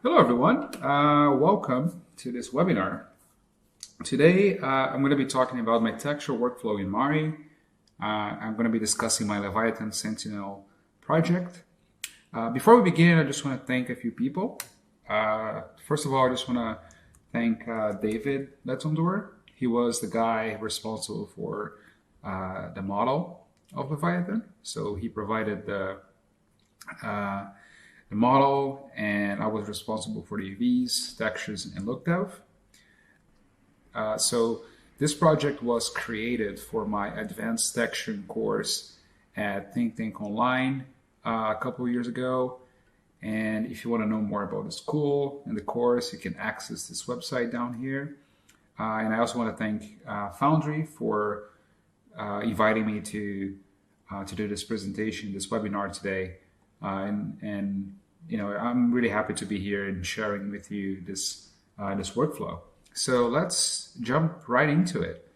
Hello everyone, welcome to this webinar. Today I'm going to be talking about my texture workflow in Mari. I'm going to be discussing my Leviathan Sentinel project. Before we begin, I just want to thank a few people. First of all, I just want to thank David Letondor. He was the guy responsible for the model of Leviathan. So he provided the model, and I was responsible for the UVs, textures, and lookup. So this project was created for my advanced texturing course at Think Tank Online a couple of years ago. And if you want to know more about the school and the course, you can access this website down here. And I also want to thank Foundry for inviting me to do this presentation, this webinar today. And you know, I'm really happy to be here and sharing with you this workflow. So let's jump right into it.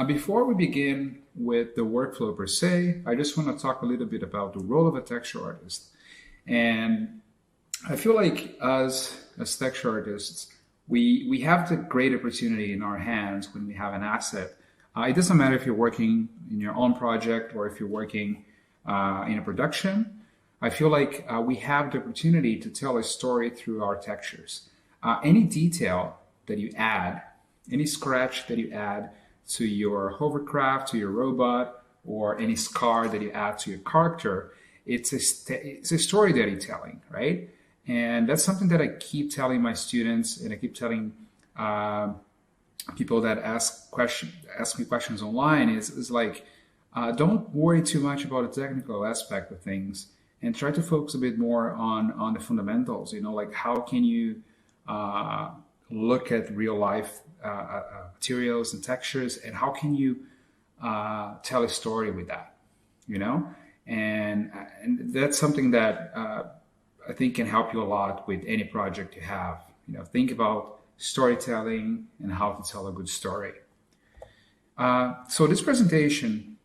Before we begin with the workflow per se, I just want to talk a little bit about the role of a texture artist. And I feel like as texture artists, we have the great opportunity in our hands when we have an asset. It doesn't matter if you're working in your own project or if you're working in a production. I feel like we have the opportunity to tell a story through our textures. Any detail that you add, any scratch that you add to your hovercraft, to your robot, or any scar that you add to your character, it's a story that you're telling, right? And that's something that I keep telling my students, and I keep telling people that ask me questions online is like, don't worry too much about the technical aspect of things, and try to focus a bit more on the fundamentals. You know, like how can you look at real life materials and textures, and how can you tell a story with that? You know, and that's something that I think can help you a lot with any project you have. You know, think about storytelling and how to tell a good story. So this presentation,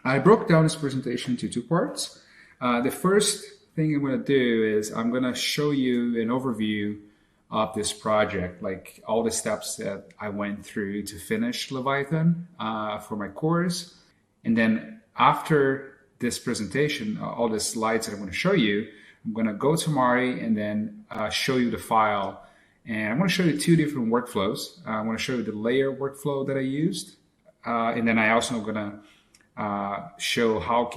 I broke down this presentation into two parts. The first thing I'm going to do is I'm going to show you an overview of this project, like all the steps that I went through to finish Leviathan for my course. And then after this presentation, all the slides that I'm going to show you, I'm going to go to Mari and then show you the file. And I'm going to show you two different workflows. I'm going to show you the layer workflow that I used. And then I also going to show how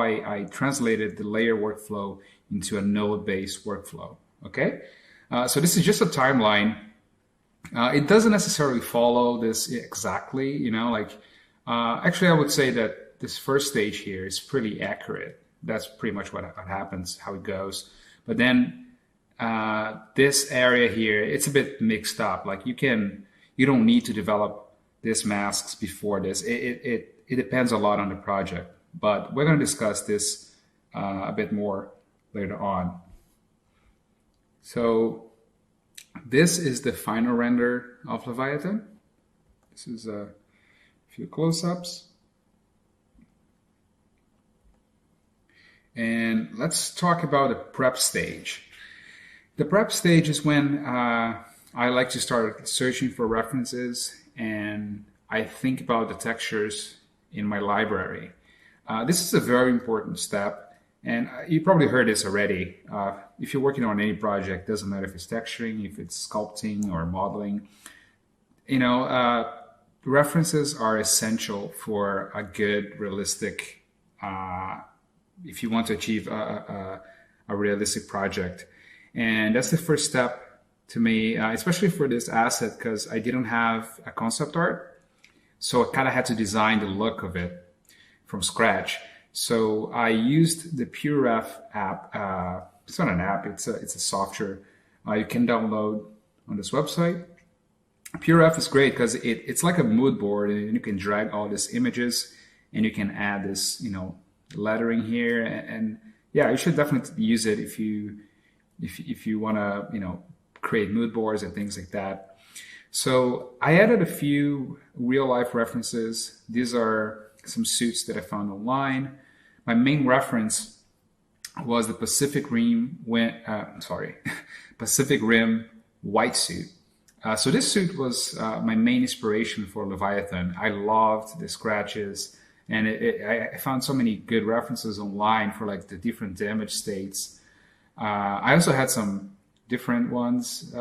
I translated the layer workflow into a node-based workflow. Okay, so this is just a timeline. It doesn't necessarily follow this exactly. You know, like actually, I would say that this first stage here is pretty accurate. That's pretty much what happens, how it goes. But then this area here, it's a bit mixed up. Like you don't need to develop these masks before this. It depends a lot on the project, but we're going to discuss this a bit more later on. So this is the final render of Leviathan. This is a few close-ups. And let's talk about the prep stage. The prep stage is when I like to start searching for references, and I think about the textures in my library. This is a very important step, and you probably heard this already. If you're working on any project, doesn't matter if it's texturing, if it's sculpting or modeling, you know, references are essential for a good, realistic, if you want to achieve a realistic project. And that's the first step to me, especially for this asset, because I didn't have a concept art. So I kind of had to design the look of it from scratch. So I used the PureRef app. It's not an app, it's a software you can download on this website. PureRef is great because it's like a mood board, and you can drag all these images, and you can add this, you know, lettering here. And yeah, you should definitely use it if you want to, you know, create mood boards and things like that. So I added a few real-life references. These are some suits that I found online. My main reference was the Pacific Rim Pacific Rim white suit. So this suit was my main inspiration for Leviathan. I loved the scratches, and I found so many good references online for like the different damage states. I also had some different ones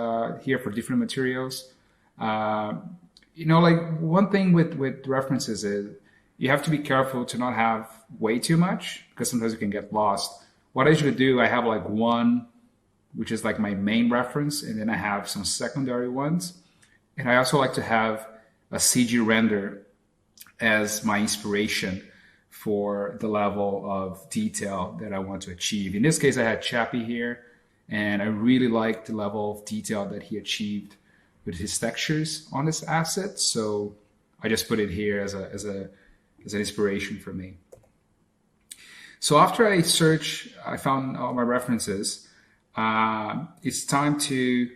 here for different materials. Like one thing with references is you have to be careful to not have way too much, because sometimes you can get lost. What I usually do, I have like one, which is like my main reference, and then I have some secondary ones. And I also like to have a CG render as my inspiration for the level of detail that I want to achieve. In this case, I had Chappie here, and I really liked the level of detail that he achieved with his textures on this asset. So I just put it here as an inspiration for me. So after I found all my references. It's time to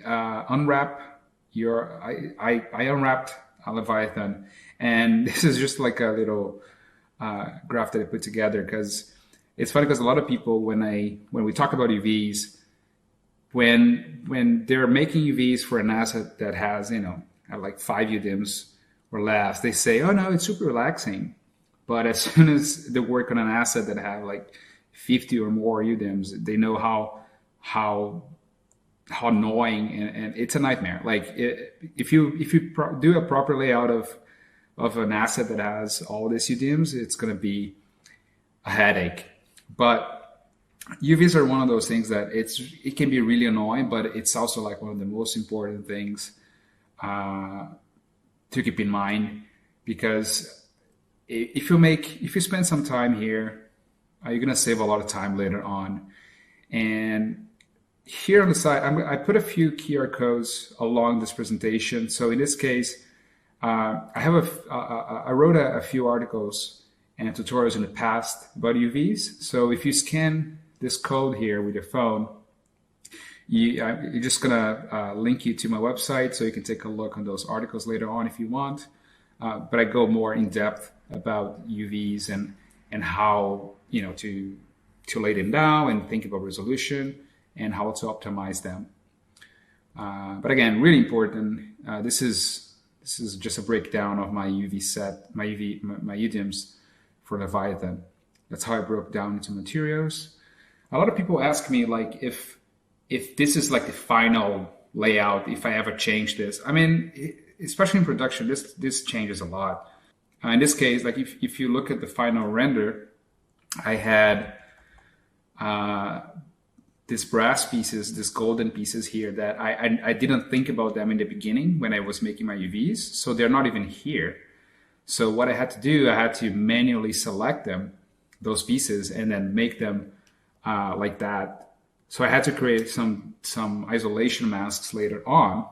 unwrap I unwrapped Leviathan, and this is just like a little graph that I put together, because it's funny, because a lot of people, when we talk about UVs, when they're making UVs for an asset that has like 5 UDIMs or less, they say, oh no, it's super relaxing. But as soon as they work on an asset that have like 50 or more UDIMs, they know how annoying, and it's a nightmare. Like if you do a proper layout of an asset that has all these UDIMs, it's going to be a headache. But UVs are one of those things that it can be really annoying, but it's also like one of the most important things to keep in mind, because if you spend some time here, you're going to save a lot of time later on. And here on the side, I put a few QR codes along this presentation. So in this case, I wrote a few articles and tutorials in the past about UVs. So if you scan this code here with your phone, you're just going to link you to my website, so you can take a look on those articles later on if you want. But I go more in depth about UVs and how to lay them down and think about resolution and how to optimize them. But again, really important. This is just a breakdown of my UV set, my UDIMs for Leviathan. That's how I broke down into materials. A lot of people ask me like if this is like the final layout, if I ever change this. I mean, especially in production, this changes a lot. In this case, like if you look at the final render, I had these brass pieces, these golden pieces here that I didn't think about them in the beginning when I was making my UVs, so they're not even here. So what I had to do, I had to manually select them, those pieces, and then make them like that. So I had to create some isolation masks later on,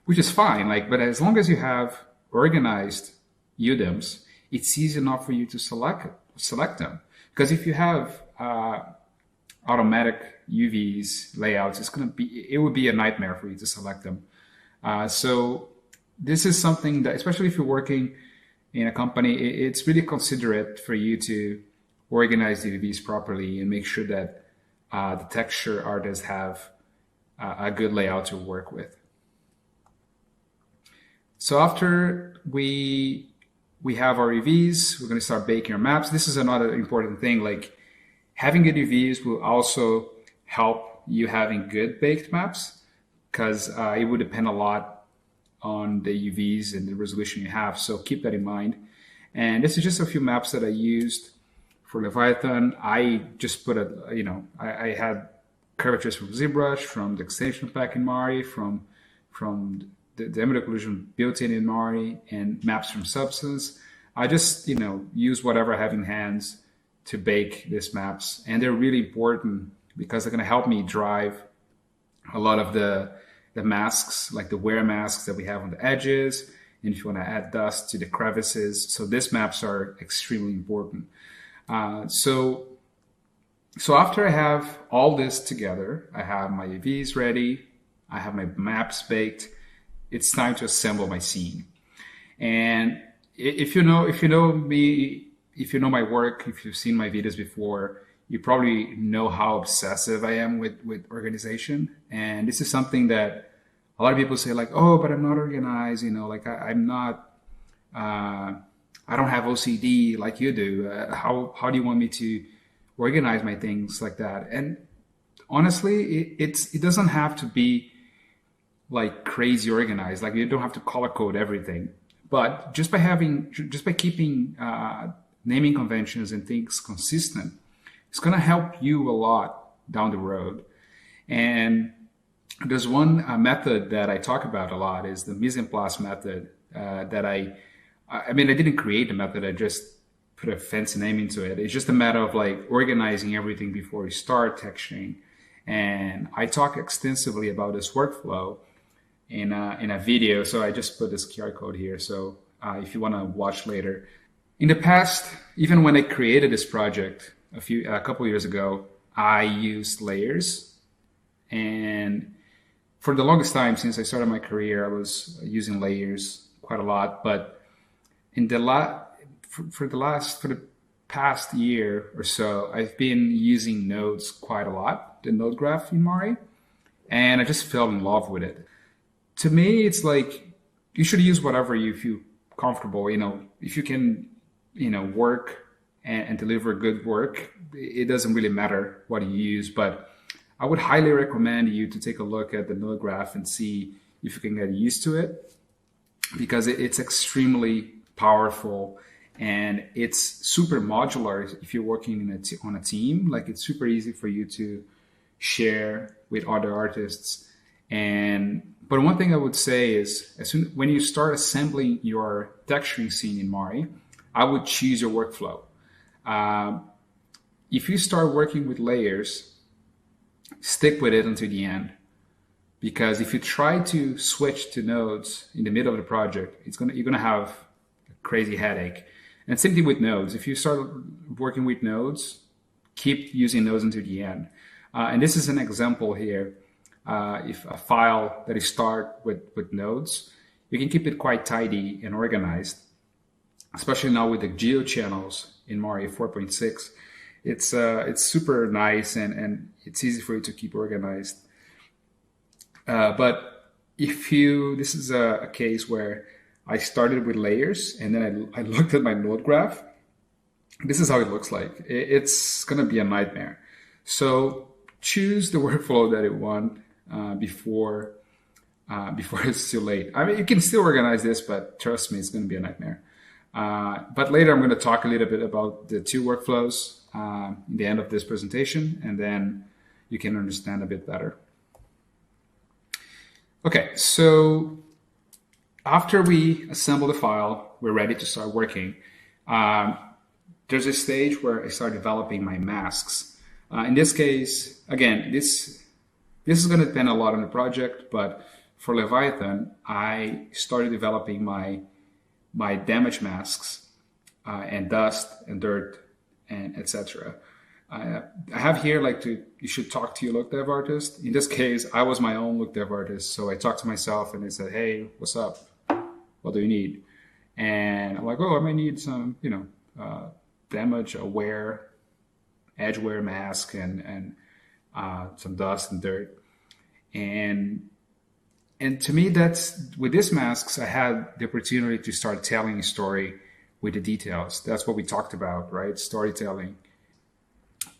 which is fine. But as long as you have organized UDIMs, it's easy enough for you to select them. Because if you have automatic UVs layouts, it would be a nightmare for you to select them. So this is something that, especially if you're working in a company, it's really considerate for you to organize the UVs properly and make sure that the texture artists have a good layout to work with. So after we have our UVs, we're going to start baking our maps. This is another important thing. Like, having good UVs will also help you having good baked maps, because it would depend a lot on the UVs and the resolution you have. So keep that in mind. And this is just a few maps that I used for Leviathan. I just put I had curvatures from ZBrush, from the extension pack in Mari, from the ambient occlusion built in Mari, and maps from Substance. I just use whatever I have in hands to bake these maps, and they're really important because they're going to help me drive a lot of the masks, like the wear masks that we have on the edges, and if you want to add dust to the crevices. So these maps are extremely important. So after I have all this together, I have my UVs ready, I have my maps baked, it's time to assemble my scene. And if you know me, if you know my work, if you've seen my videos before, you probably know how obsessive I am with organization. And this is something that a lot of people say, like, oh, but I'm not organized, like I'm not, I don't have OCD like you do. How do you want me to organize my things like that? And honestly, it doesn't have to be like crazy organized. Like, you don't have to color code everything. But just by keeping naming conventions and things consistent, it's going to help you a lot down the road. And there's one method that I talk about a lot is the mise en place method. That I didn't create the method. I just put a fancy name into it. It's just a matter of like organizing everything before you start texturing. And I talk extensively about this workflow in a video. So I just put this QR code here. So if you want to watch later. In the past, even when I created this project a couple years ago, I used layers. And for the longest time, since I started my career, I was using layers quite a lot. But in for the past year or so, I've been using nodes quite a lot, the node graph in Mari, and I just fell in love with it. To me, it's like you should use whatever you feel comfortable. If you can, work and deliver good work, it doesn't really matter what you use. But I would highly recommend you to take a look at the node graph and see if you can get used to it, because it's extremely powerful and it's super modular. If you're working on a team, like, it's super easy for you to share with other artists. But one thing I would say is, when you start assembling your texturing scene in Mari, I would choose your workflow. If you start working with layers, stick with it until the end. Because if you try to switch to nodes in the middle of the project, you're gonna have a crazy headache. And same thing with nodes. If you start working with nodes, keep using nodes until the end. And this is an example here. If a file that is start with nodes, you can keep it quite tidy and organized, especially now with the geo channels in Mari 4.6. It's super nice and it's easy for you to keep organized. But this is a case where I started with layers and then I looked at my node graph. This is how it looks like. It's going to be a nightmare. So choose the workflow that you want before it's too late. You can still organize this, but trust me, it's going to be a nightmare. But later I'm going to talk a little bit about the two workflows in the end of this presentation, and then you can understand a bit better. Okay, so after we assemble the file, we're ready to start working. There's a stage where I start developing my masks. In this case, again, this is going to depend a lot on the project, but for Leviathan, I started developing my damage masks and dust and dirt and etc. I have here you should talk to your look dev artist. In this case, I was my own look dev artist, so I talked to myself and I said, "Hey, what's up? What do you need?" And I'm like, "Oh, I might need some, damage aware, edge wear mask and some dust and dirt." And to me, with these masks, I had the opportunity to start telling a story with the details. That's what we talked about, right? Storytelling.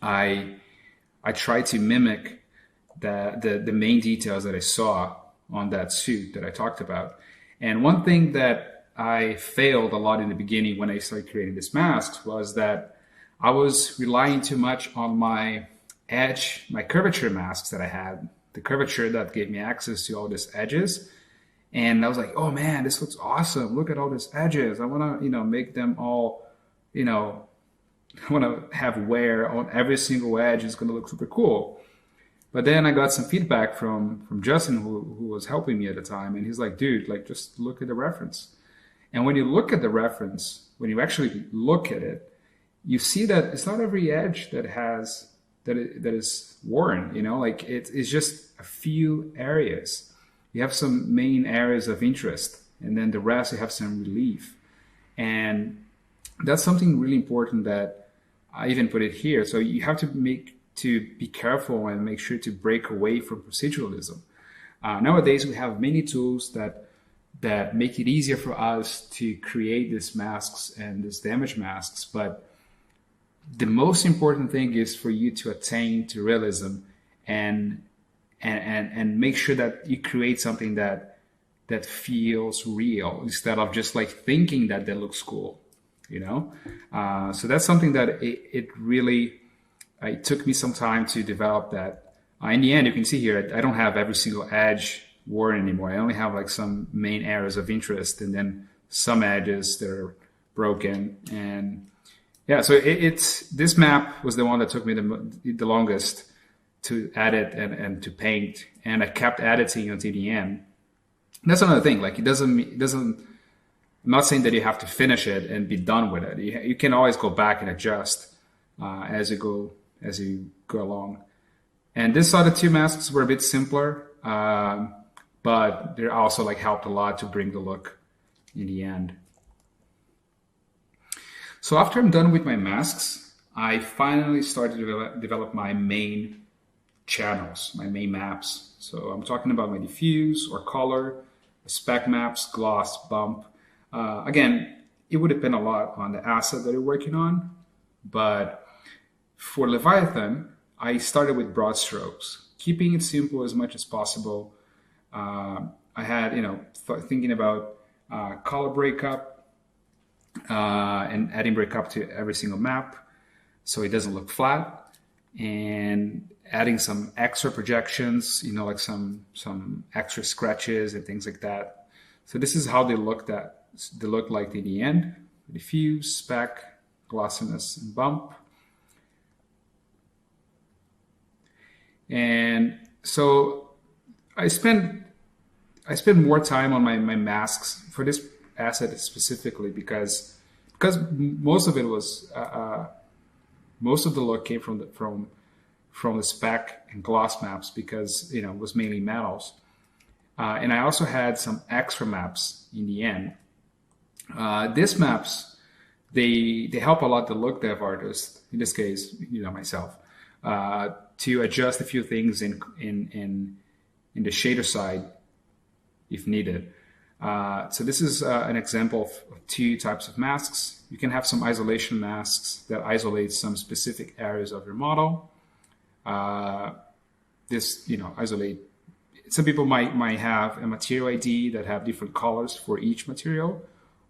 I tried to mimic the main details that I saw on that suit that I talked about. And one thing that I failed a lot in the beginning when I started creating these masks was that I was relying too much on my curvature masks that I had, the curvature that gave me access to all these edges. And I was like, oh man, this looks awesome. Look at all these edges. I want to, make them all, I want to have wear on every single edge. It's going to look super cool. But then I got some feedback from Justin, who was helping me at the time. And he's like, dude, just look at the reference. And when you look at the reference, when you actually look at it, you see that it's not every edge that is worn, it's just a few areas. You have some main areas of interest, and then the rest you have some relief. And that's something really important that I even put it here. So you have to be careful and make sure to break away from proceduralism. Nowadays, we have many tools that make it easier for us to create these masks and these damage masks. But the most important thing is for you to attain to realism and make sure that you create something that feels real instead of just like thinking that looks cool, So that's something that it really took me some time to develop that. In the end, you can see here, I don't have every single edge worn anymore. I only have like some main areas of interest and then some edges that are broken. And yeah, so this map was the one that took me the longest to edit and to paint, and I kept editing until the end. That's another thing. Like it doesn't. I'm not saying that you have to finish it and be done with it. You can always go back and adjust as you go along. And this other two masks were a bit simpler, but they also like helped a lot to bring the look in the end. So after I'm done with my masks, I finally started to develop my main channels, my main maps. So I'm talking about my diffuse or color, spec maps, gloss, bump. Again, it would depend a lot on the asset that you're working on, but for Leviathan, I started with broad strokes, keeping it simple as much as possible. I had, thinking about color breakup and adding breakup to every single map so it doesn't look flat, and adding some extra projections, like some extra scratches and things like that. So this is how they look like in the end: diffuse, spec, glossiness, and bump. And so I spent more time on my masks for this asset specifically because most of it was most of the look came from the spec and gloss maps because it was mainly metals, and I also had some extra maps in the end. These maps they help a lot the look dev artist, in this case myself, to adjust a few things in the shader side if needed. So this is an example of two types of masks. You can have some isolation masks that isolate some specific areas of your model. Isolate. Some people might have a material ID that have different colors for each material,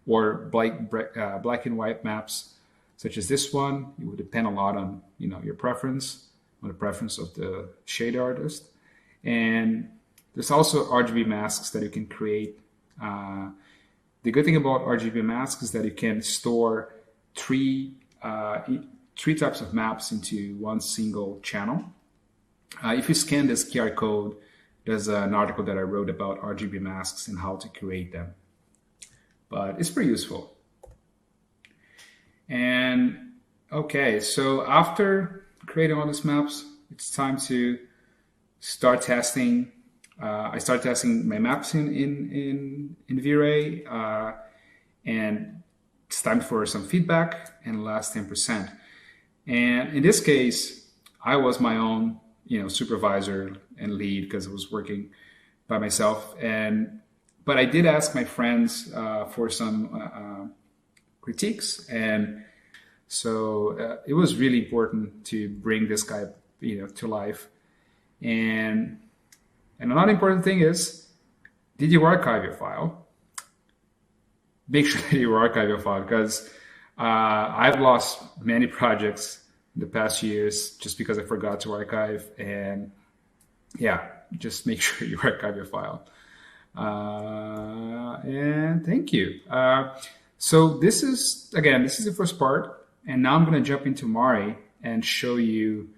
or black and white maps, such as this one. It would depend a lot on your preference, on the preference of the shade artist. And there's also RGB masks that you can create. The good thing about RGB masks is that you can store three types of maps into one single channel. If you scan this QR code, there's an article that I wrote about RGB masks and how to create them. But it's pretty useful. And okay, so after creating all these maps, it's time to start testing. I started testing my maps in V-Ray, and it's time for some feedback and last 10%. And in this case, I was my own supervisor and lead because I was working by myself. But I did ask my friends for some critiques, and so it was really important to bring this guy to life. And another important thing is, did you archive your file? Make sure that you archive your file, because I've lost many projects in the past years just because I forgot to archive. And yeah, just make sure you archive your file. And thank you. So this is the first part. And now I'm going to jump into Mari and show you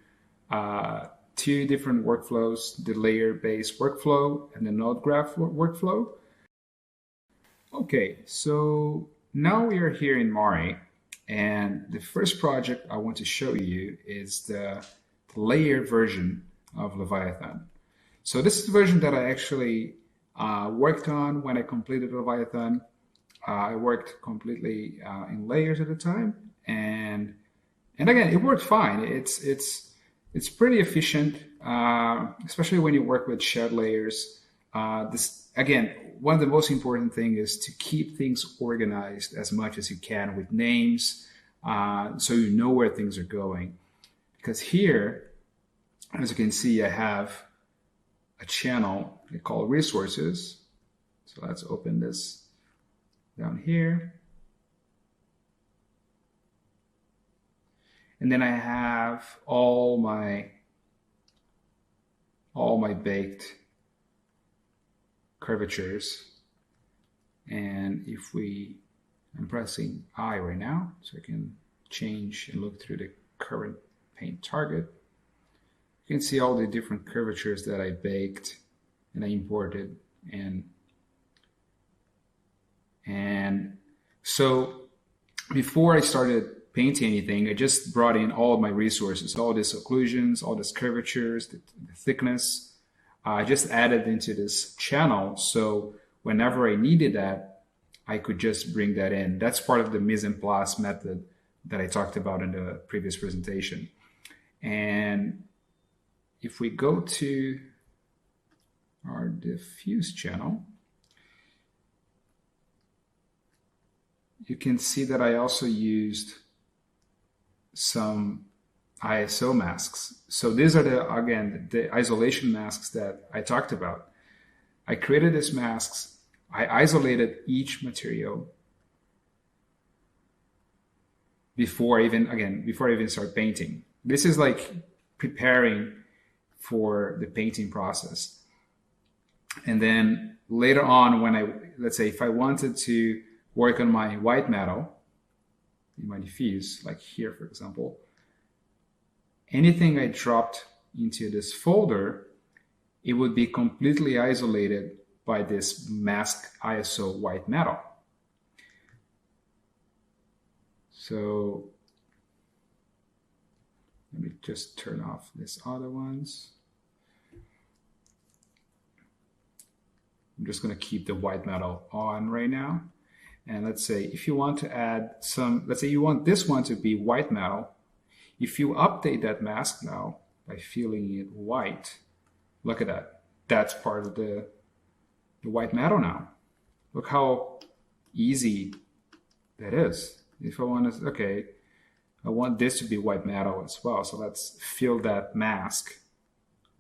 two different workflows: the layer-based workflow and the node graph workflow. Okay, so now we are here in Mari, and the first project I want to show you is the layer version of Leviathan. So this is the version that I actually worked on when I completed Leviathan. I worked completely in layers at the time, and And again, it worked fine. It's pretty efficient, especially when you work with shared layers. This again, one of the most important things is to keep things organized as much as you can with names, so you know where things are going. Because here, as you can see, I have a channel called resources. So let's open this down here. And then I have all my baked curvatures. And if I'm pressing I right now, so I can change and look through the current paint target. You can see all the different curvatures that I baked and I imported. And so before I started painting anything, I just brought in all of my resources, all these occlusions, all these curvatures, the thickness. I just added into this channel. So whenever I needed that, I could just bring that in. That's part of the mise en place method that I talked about in the previous presentation. And if we go to our diffuse channel, you can see that I also used some ISO masks. So these are the isolation masks that I talked about. I created these masks. I isolated each material before I even start painting. This is like preparing for the painting process. And then later on, let's say if I wanted to work on my white metal in my diffuse, like here, for example, anything I dropped into this folder, it would be completely isolated by this mask ISO white metal. So let me just turn off these other ones. I'm just going to keep the white metal on right now. And let's say if you want to add let's say you want this one to be white metal. If you update that mask now by filling it white, look at that. That's part of the white metal now. Look how easy that is. If I want to, okay, I want this to be white metal as well. So let's fill that mask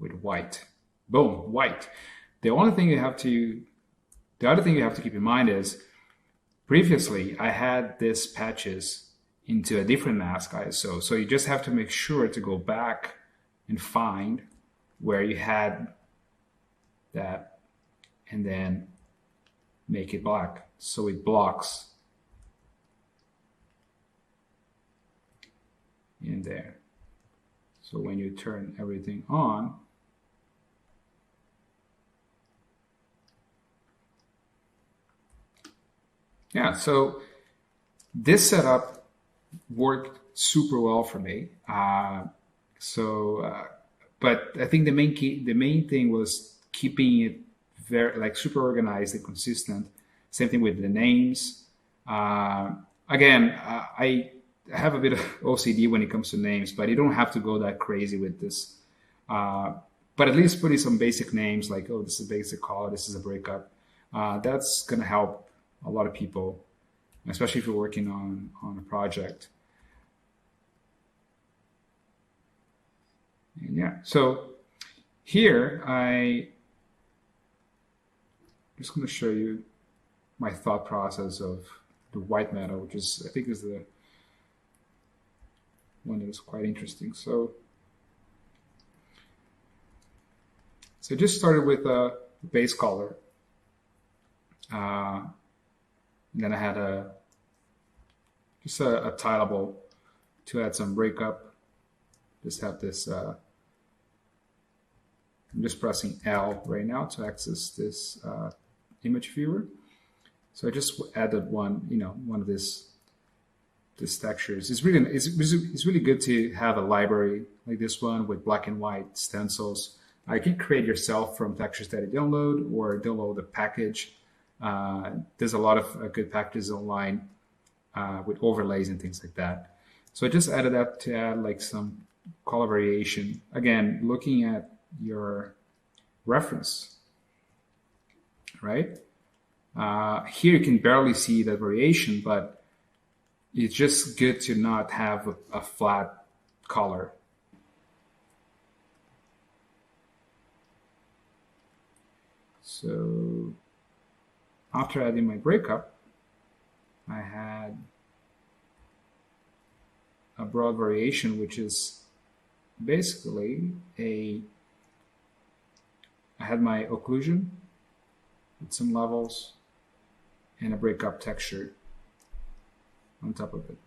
with white. Boom, white. The other thing you have to keep in mind is previously I had these patches into a different mask ISO. So you just have to make sure to go back and find where you had that and then make it black so it blocks in there. So when you turn everything on, yeah, so this setup worked super well for me. But I think the main thing was keeping it very super organized and consistent. Same thing with the names. Again, I have a bit of OCD when it comes to names, but you don't have to go that crazy with this. But at least putting some basic names like, oh, this is a basic color, this is a breakup. That's going to help a lot of people, especially if you're working on a project. And yeah, so here I'm just going to show you my thought process of the white metal, which I think is the one that is quite interesting. So I just started with a base color. And then I had just a tileable to add some breakup. Just have this, I'm just pressing L right now to access this image viewer. So I just added one of these textures. It's really good to have a library like this one with black and white stencils. You can create yourself from textures that you download or download a package. There's a lot of good packages online with overlays and things like that. So I just added that to add like some color variation. Again, looking at your reference, right? Here you can barely see that variation, but it's just good to not have a flat color. So after adding my breakup, I had a broad variation, which is basically I had my occlusion with some levels and a breakup texture on top of it.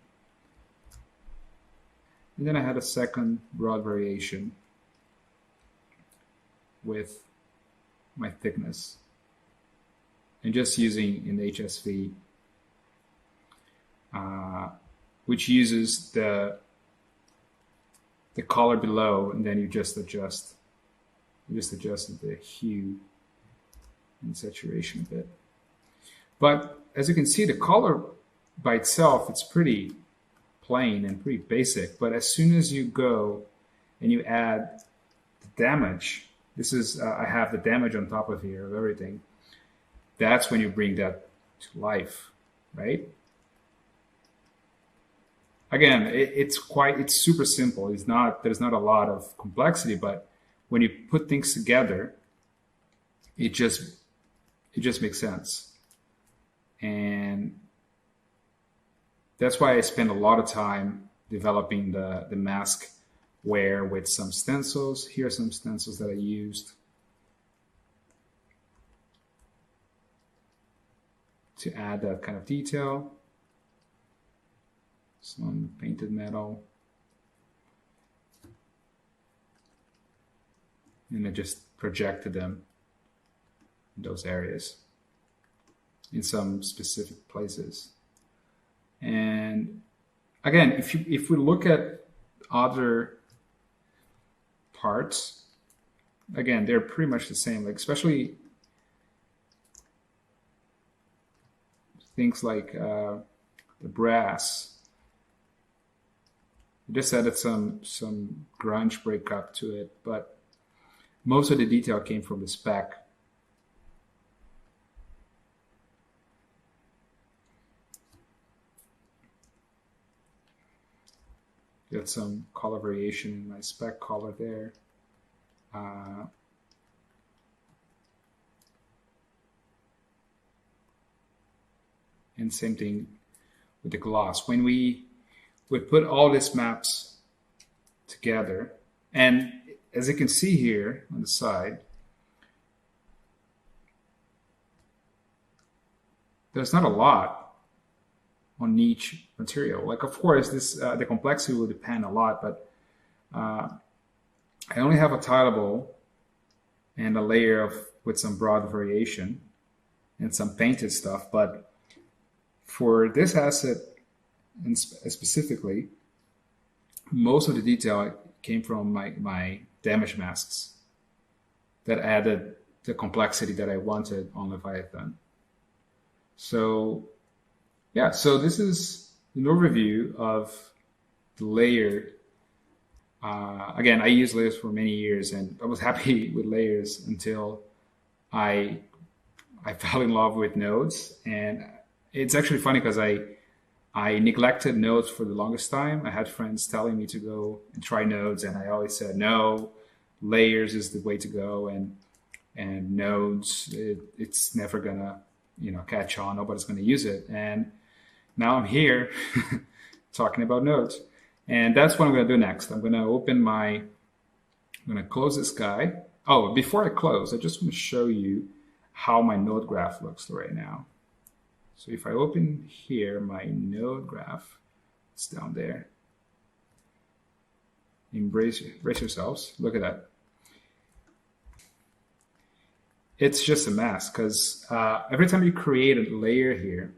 And then I had a second broad variation with my thickness, and just using an HSV, which uses the color below, and then you just adjust the hue and saturation a bit. But as you can see, the color by itself, it's pretty plain and pretty basic. But as soon as you go and you add the damage, this is I have the damage on top of here of everything. That's when you bring that to life, right? Again, it's super simple. There's not a lot of complexity, but when you put things together, it just makes sense. And that's why I spend a lot of time developing the mask where with some stencils. Here are some stencils that I used to add that kind of detail. Some painted metal. And I just projected them in those areas in some specific places. And again, if we look at other parts, again, they're pretty much the same, like especially things like the brass. I just added some grunge breakup to it, but most of the detail came from the spec. Got some color variation in my spec color there. And same thing with the gloss. When we put all these maps together, and as you can see here on the side, there's not a lot on each material. Like, of course, this the complexity will depend a lot, but I only have a tileable and a layer with some broad variation and some painted stuff. But for this asset, and specifically, most of the detail came from my damage masks that added the complexity that I wanted on Leviathan. So yeah, so this is an overview of the layer. Again, I used layers for many years, and I was happy with layers until I fell in love with nodes. And it's actually funny because I neglected nodes for the longest time. I had friends telling me to go and try nodes, and I always said, no, layers is the way to go, and nodes, it's never gonna catch on. Nobody's gonna use it. And now I'm here talking about nodes. And that's what I'm going to do next. I'm going to close this guy. Oh, before I close, I just want to show you how my node graph looks right now. So if I open here, my node graph, it's down there. Brace yourselves. Look at that. It's just a mess because every time you create a layer here,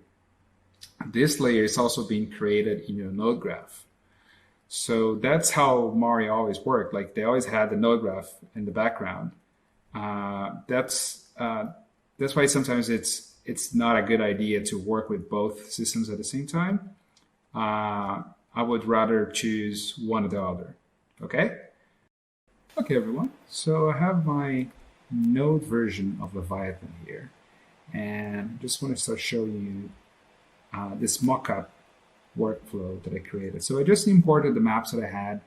this layer is also being created in your node graph. So that's how Mari always worked. Like, they always had the node graph in the background. That's why sometimes it's not a good idea to work with both systems at the same time. I I would rather choose one or the other. Okay? Okay, everyone. So I have my Node version of Leviathan here. And I just want to start showing you this mockup workflow that I created. So I just imported the maps that I had.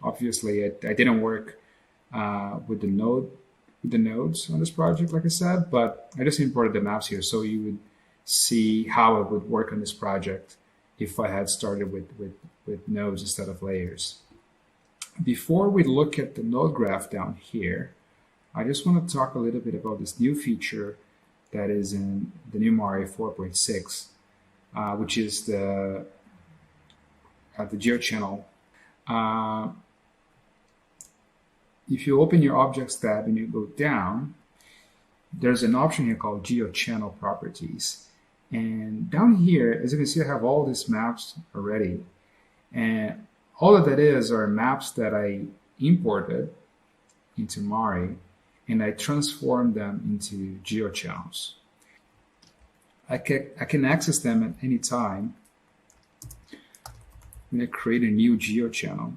Obviously, I didn't work with the nodes on this project, like I said, but I just imported the maps here so you would see how it would work on this project if I had started with nodes instead of layers. Before we look at the node graph down here, I just want to talk a little bit about this new feature that is in the new Mari 4.6, which is the GeoChannel. If you open your Objects tab and you go down, there's an option here called GeoChannel Properties. And down here, as you can see, I have all these maps already. And all of that are maps that I imported into Mari, and I transformed them into GeoChannels. I can access them at any time. I'm going to create a new GeoChannel.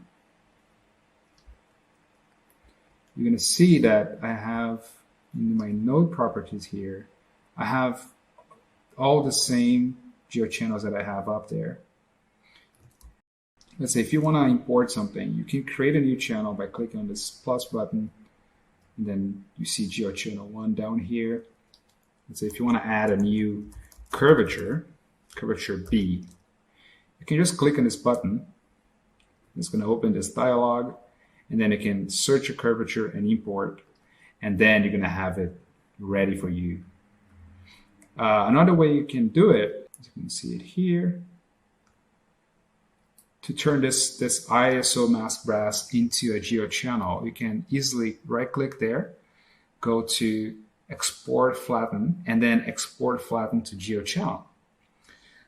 You're going to see that I have in my node properties here, I have all the same GeoChannels that I have up there. Let's say if you want to import something, you can create a new channel by clicking on this plus button, and then you see GeoChannel 1 down here. Let's say if you want to add a new curvature B, you can just click on this button. It's going to open this dialog, and then you can search a curvature and import, and then you're going to have it ready for you. Another way you can do it, as you can see it here, to turn this ISO mask brass into a GeoChannel, you can easily right-click there, go to Export Flatten, and then Export Flatten to GeoChannel.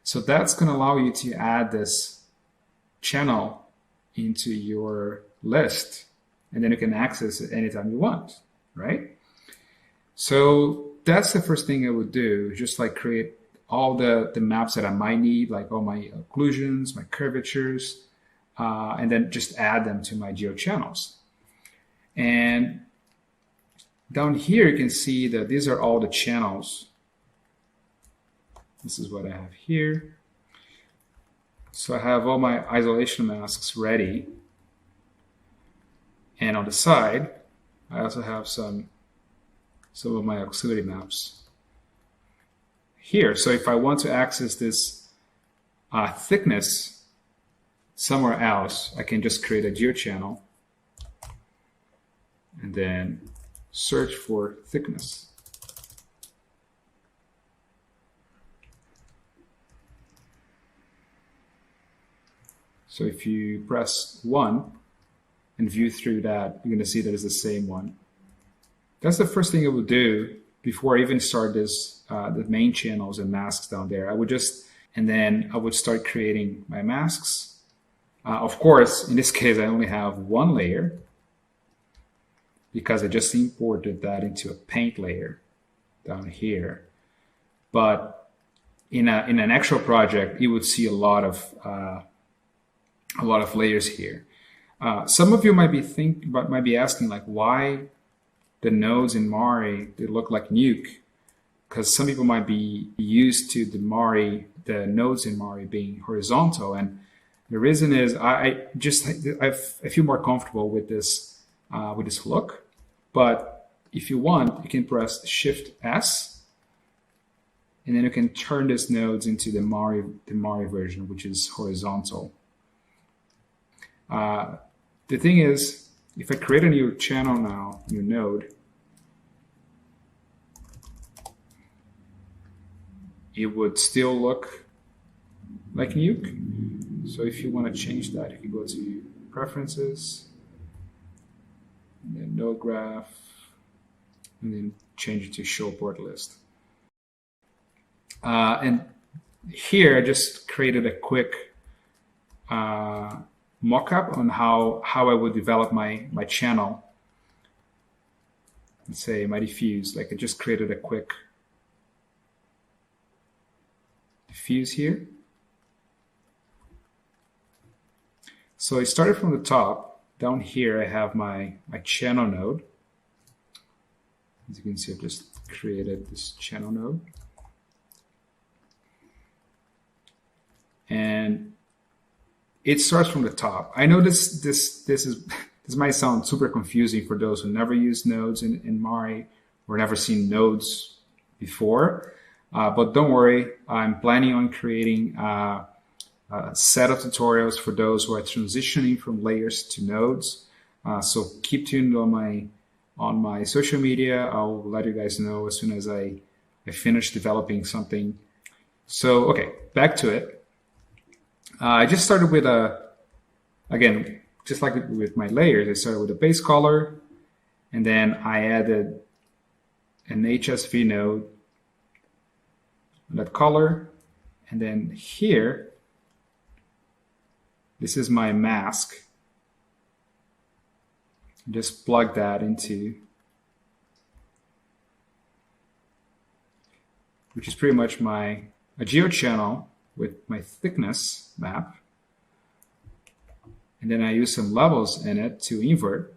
So that's going to allow you to add this channel into your list, and then you can access it anytime you want, right? So that's the first thing I would do, just like create all the maps that I might need, like all my occlusions, my curvatures, and then just add them to my GeoChannels. And down here, you can see that these are all the channels. This is what I have here. So I have all my isolation masks ready. And on the side, I also have some of my auxiliary maps here. So if I want to access this thickness somewhere else, I can just create a GeoChannel and then search for thickness. So if you press 1 and view through that, you're going to see that it's the same one. That's the first thing I would do before I even start this, the main channels and masks down there. And then I would start creating my masks. Of course, in this case, I only have one layer because I just imported that into a paint layer down here. But in an actual project, you would see a lot of layers here. Some of you might be asking, like, why the nodes in Mari, they look like Nuke? Because some people might be used to the nodes in Mari being horizontal, and the reason is I feel more comfortable with this look. But if you want, you can press Shift S, and then you can turn these nodes into the Mari version, which is horizontal. The thing is, if I create a new channel now, new node, it would still look like Nuke. So if you want to change that, you can go to Preferences, and then Node Graph, and then change it to Show Port List. And here I just created a quick mock-up on how I would develop my channel. Let's say my diffuse, like I just created a quick diffuse here. So I started from the top. Down here, I have my channel node. As you can see, I've just created this channel node. And it starts from the top. I know this might sound super confusing for those who never used nodes in Mari or never seen nodes before, but don't worry. I'm planning on creating a set of tutorials for those who are transitioning from layers to nodes. So keep tuned on my social media. I'll let you guys know as soon as I finish developing something. So okay, back to it. I just started with again, just like with my layers, I started with a base color, and then I added an HSV node, that color, and then here, this is my mask. Just plug that into, which is pretty much a geochannel with my thickness map. And then I use some levels in it to invert.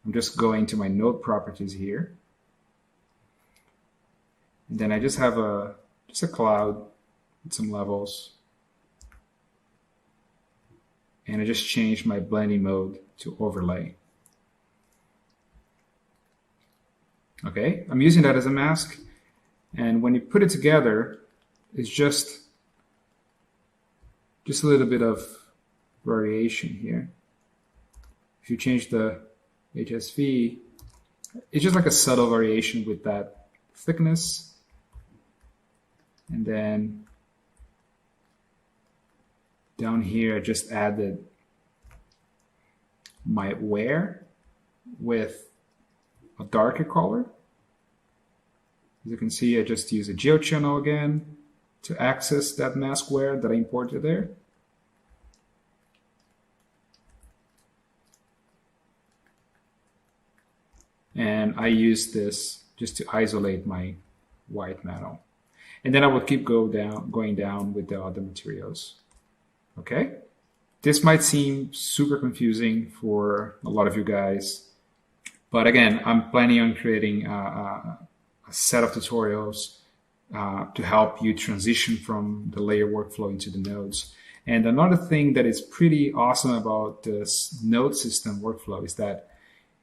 I'm just going to my node properties here. And then I just have a cloud with some levels. And I just changed my blending mode to overlay. Okay, I'm using that as a mask. And when you put it together, it's just a little bit of variation here. If you change the HSV, it's just like a subtle variation with that thickness. And then down here, I just added my where with a darker color. As you can see, I just use a geochannel again to access that mask where that I imported there. And I use this just to isolate my white metal. And then I will keep going down with the other materials. Okay? This might seem super confusing for a lot of you guys. But again, I'm planning on creating a set of tutorials to help you transition from the layer workflow into the nodes. And another thing that is pretty awesome about this node system workflow is that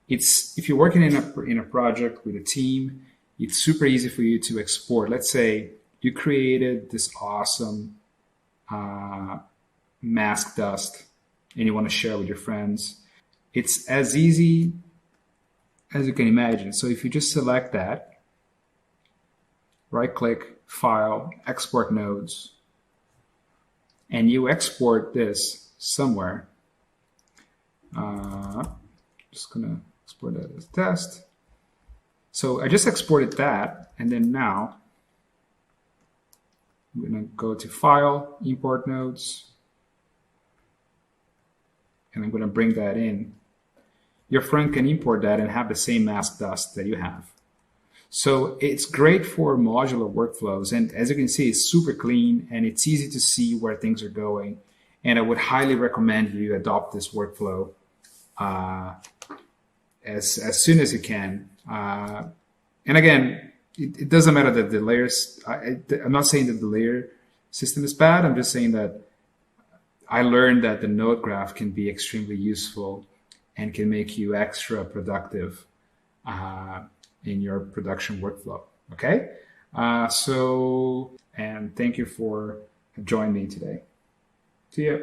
if you're working in a project with a team, it's super easy for you to export. Let's say you created this awesome mask dust and you want to share with your friends. It's as easy as you can imagine. So if you just select that, right-click, File, Export Nodes, and you export this somewhere. Just gonna export that as test. So I just exported that, and then now I'm gonna go to File, Import Nodes, and I'm gonna bring that in. Your friend can import that and have the same mask dust that you have. So it's great for modular workflows, and as you can see, it's super clean and it's easy to see where things are going. And I would highly recommend you adopt this workflow as soon as you can. And again, it doesn't matter that the layers. I'm not saying that the layer system is bad. I'm just saying that I learned that the node graph can be extremely useful and can make you extra productive in your production workflow. Okay? And thank you for joining me today. See ya.